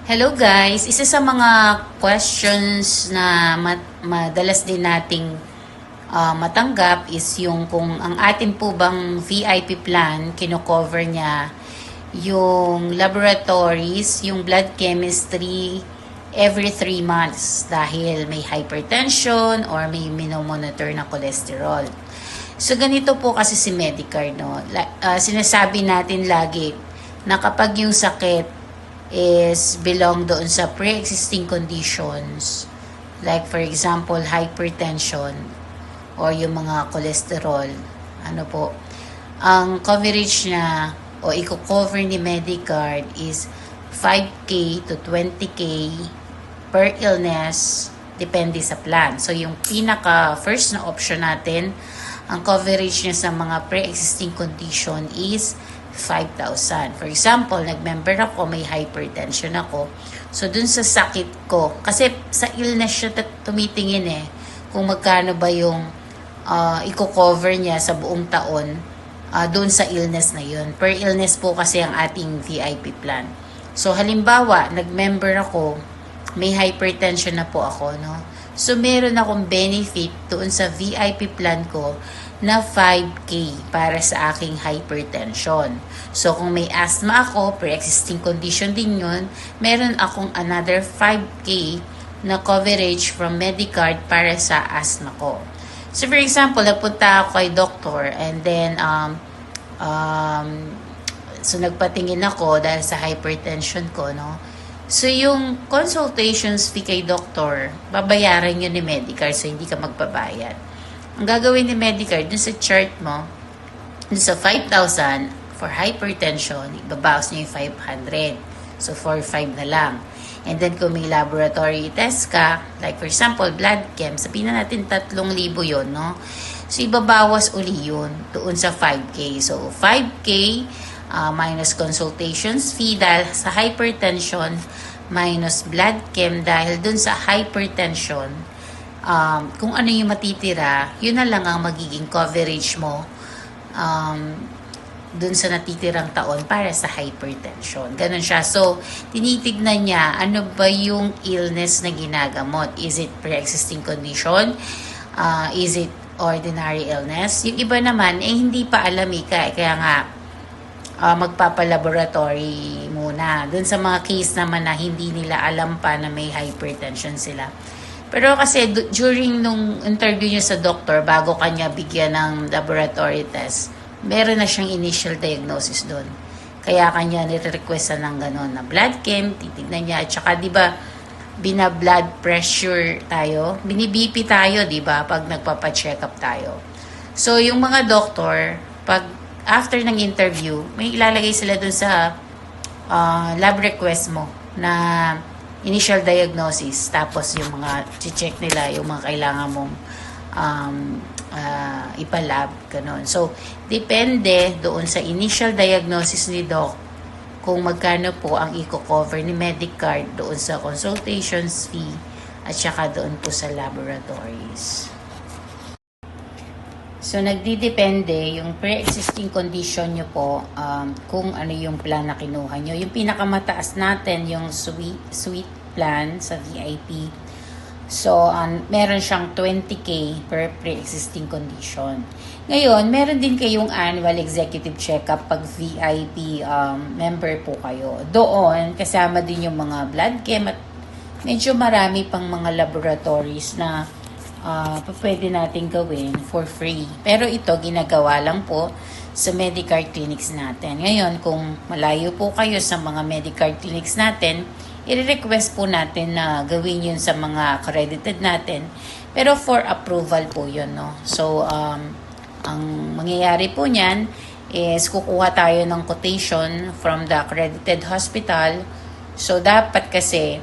Hello guys, isa sa mga questions na madalas din nating matanggap is yung kung ang atin po bang VIP plan, kino-cover niya yung laboratories, yung blood chemistry every 3 months dahil may hypertension or may minomonitor na cholesterol. So ganito po kasi si Medicare, no? Sinasabi natin lagi na kapag yung sakit is belong doon sa pre-existing conditions, like for example hypertension or yung mga cholesterol, ano po, ang coverage niya o i-cover ni Medicare is 5K to 20K per illness, depende sa plan. So yung pinaka first na option natin, ang coverage niya sa mga pre-existing condition is 5,000. For example, nag-member ako, may hypertension ako. So, dun sa sakit ko, kasi sa illness siya tumitingin kung magkano ba yung i-cover niya sa buong taon dun sa illness na yun. Per illness po kasi ang ating VIP plan. So, halimbawa, nag-member ako, may hypertension na po ako, no? So, meron akong benefit doon sa VIP plan ko na 5K para sa aking hypertension. So, kung may asthma ako, pre-existing condition din yun, meron akong another 5K na coverage from Medicare para sa asthma ko. So, for example, nagpunta ako kay doctor and then, so nagpatingin ako dahil sa hypertension ko, no? So, yung consultations fee kay doctor, babayaran yun ni Medicare, so hindi ka magbabayad. Ang gagawin ni Medicare, dun sa chart mo, dun sa 5,000 for hypertension, ibabawas niya yung 500. So, 4,500 na lang. And then, kung may laboratory test ka, like for example, blood chem, sabihin na natin 3,000 yun, no? So, ibabawas uli yun doon sa 5K. So, 5K minus consultations fee dahil sa hypertension minus blood chem dahil dun sa hypertension, kung ano yung matitira, yun na lang ang magiging coverage mo dun sa natitirang taon para sa hypertension. Ganun siya. So, tinitignan niya, ano ba yung illness na ginagamot? Is it pre-existing condition? Is it ordinary illness? Yung iba naman, hindi pa alam kaya nga, magpapalaboratory muna. Dun sa mga case naman na hindi nila alam pa na may hypertension sila. Pero kasi during nung interview niya sa doctor, bago kanya bigyan ng laboratory test, meron na siyang initial diagnosis doon. Kaya kanya nire-requestan ng gano'n na blood chem, titignan niya. At saka di ba, bina-blood pressure tayo, bini-BP tayo, di ba, pag nagpapa-check up tayo. So, yung mga doctor, pag after ng interview, may ilalagay sila doon sa lab request mo na initial diagnosis, tapos yung mga check nila, yung mga kailangan mong ipalab, ganun. So, depende doon sa initial diagnosis ni Doc kung magkano po ang i-cover ni Medicare doon sa consultations fee at saka doon po sa laboratories. So, nagdidepende yung pre-existing condition nyo po kung ano yung plan na kinuha nyo. Yung pinakamataas natin, yung suite plan sa VIP. So, meron siyang 20K per pre-existing condition. Ngayon, meron din kayong annual executive check-up pag VIP member po kayo. Doon, kasama din yung mga blood chem at medyo marami pang mga laboratories na pwede natin gawin for free. Pero ito, ginagawa lang po sa Medicare clinics natin. Ngayon, kung malayo po kayo sa mga Medicare clinics natin, i-request po natin na gawin yun sa mga accredited natin. Pero for approval po yun, no? So, ang mangyayari po niyan is kukuha tayo ng quotation from the accredited hospital. So, dapat kasi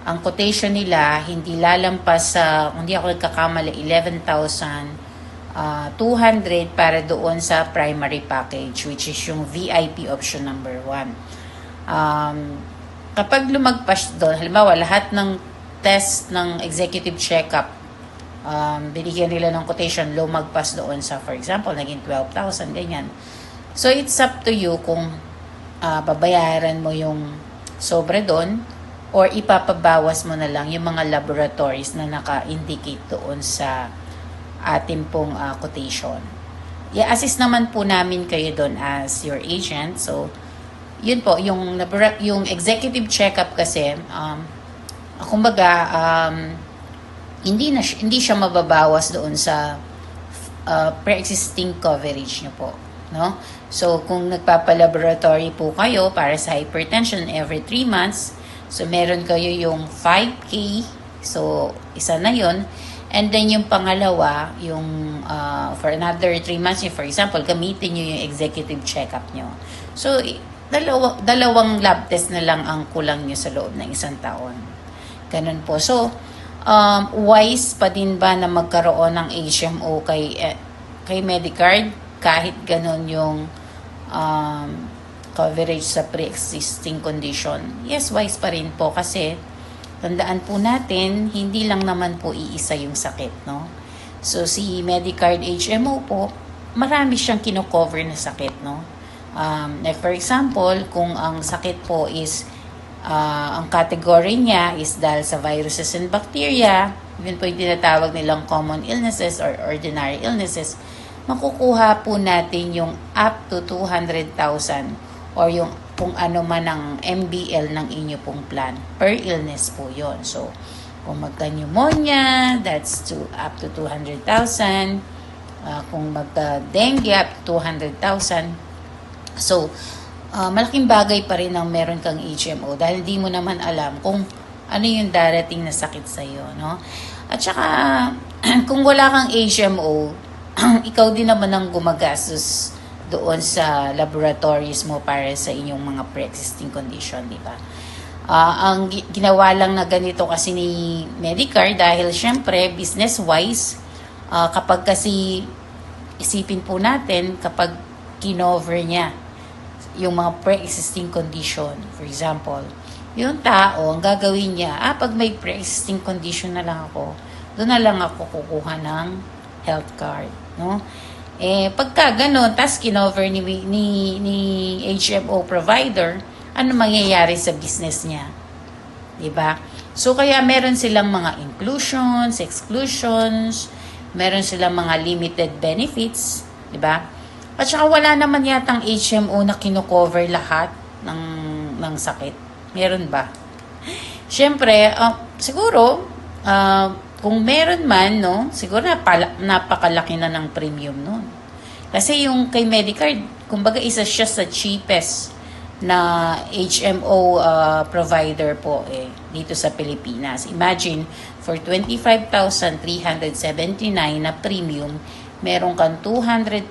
ang quotation nila, hindi lalampas sa, kung hindi ako nagkakamali, 11,200 para doon sa primary package, which is yung VIP option number 1. Kapag lumagpas doon, halimbawa, lahat ng test ng executive check-up, binigyan nila ng quotation, lumagpas doon sa, for example, naging 12,000, ganyan. So, it's up to you kung babayaran mo yung sobre doon or ipapabawas mo na lang yung mga laboratories na naka-indicate doon sa ating pong quotation. I-assist naman po namin kayo doon as your agent. So, yun po, yung executive checkup kasi, kumbaga, hindi siya mababawas doon sa pre-existing coverage nyo po. No? So, kung nagpapalaboratory po kayo para sa hypertension every 3 months, so meron kayo yung 5K, so isa na yun. And then yung pangalawa, yung for another 3 months, for example, gamitin nyo yung executive checkup nyo. So, dalawang lab test na lang ang kulang nyo sa loob ng 1 taon. Ganun po. So, wise pa din ba na magkaroon ng HMO kay Medicard kahit ganun yung coverage sa pre-existing condition? Yes, wise pa rin po kasi tandaan po natin, hindi lang naman po iisa yung sakit, no? So, si Medicard HMO po, marami siyang kino-cover na sakit, no? Like for example, kung ang sakit po is, ang category niya is dahil sa viruses and bacteria, yun po yung tinatawag nilang common illnesses or ordinary illnesses, makukuha po natin yung up to 200,000 or yung kung ano man ang MBL ng inyo pong plan. Per illness po yon. So, kung magka-pneumonia, that's up to 200,000. Kung magka-dengue, up to 200,000. So, malaking bagay pa rin ang meron kang HMO dahil di mo naman alam kung ano yung darating na sakit sa iyo, no? At saka, kung wala kang HMO, ikaw din naman ang gumagastos doon sa laboratories mo para sa inyong mga pre-existing condition, di ba? Ang ginawa lang na ganito kasi ni Medicare dahil syempre business-wise, kapag kasi isipin po natin kapag kinover niya yung mga pre-existing condition, for example, yung tao, ang gagawin niya, pag may pre-existing condition na lang ako, doon na lang ako kukuha ng health card, no? Pagka gano'n, tas kinover ni HMO provider, ano mangyayari sa business niya? Diba? So, kaya meron silang mga inclusions, exclusions, meron silang mga limited benefits, diba? At saka wala naman yatang HMO na kino-cover lahat ng sakit. Meron ba? Siyempre, siguro, kung meron man, no, siguro napakalaki na ng premium nun. Kasi yung kay Medicare, kumbaga isa siya sa cheapest na HMO provider po dito sa Pilipinas. Imagine, for 25,379 na premium, meron kang 200,000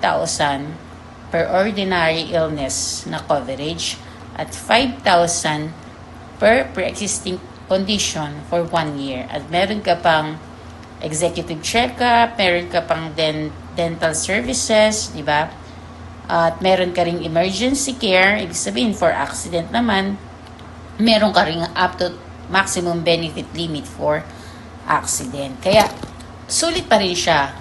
per ordinary illness na coverage at 5,000 per pre-existing condition for 1 year. At meron ka pang executive checkup, meron ka pang dental services, di ba? At meron ka ring emergency care, ibig sabihin for accident naman, meron ka ring up to maximum benefit limit for accident. Kaya, sulit pa rin siya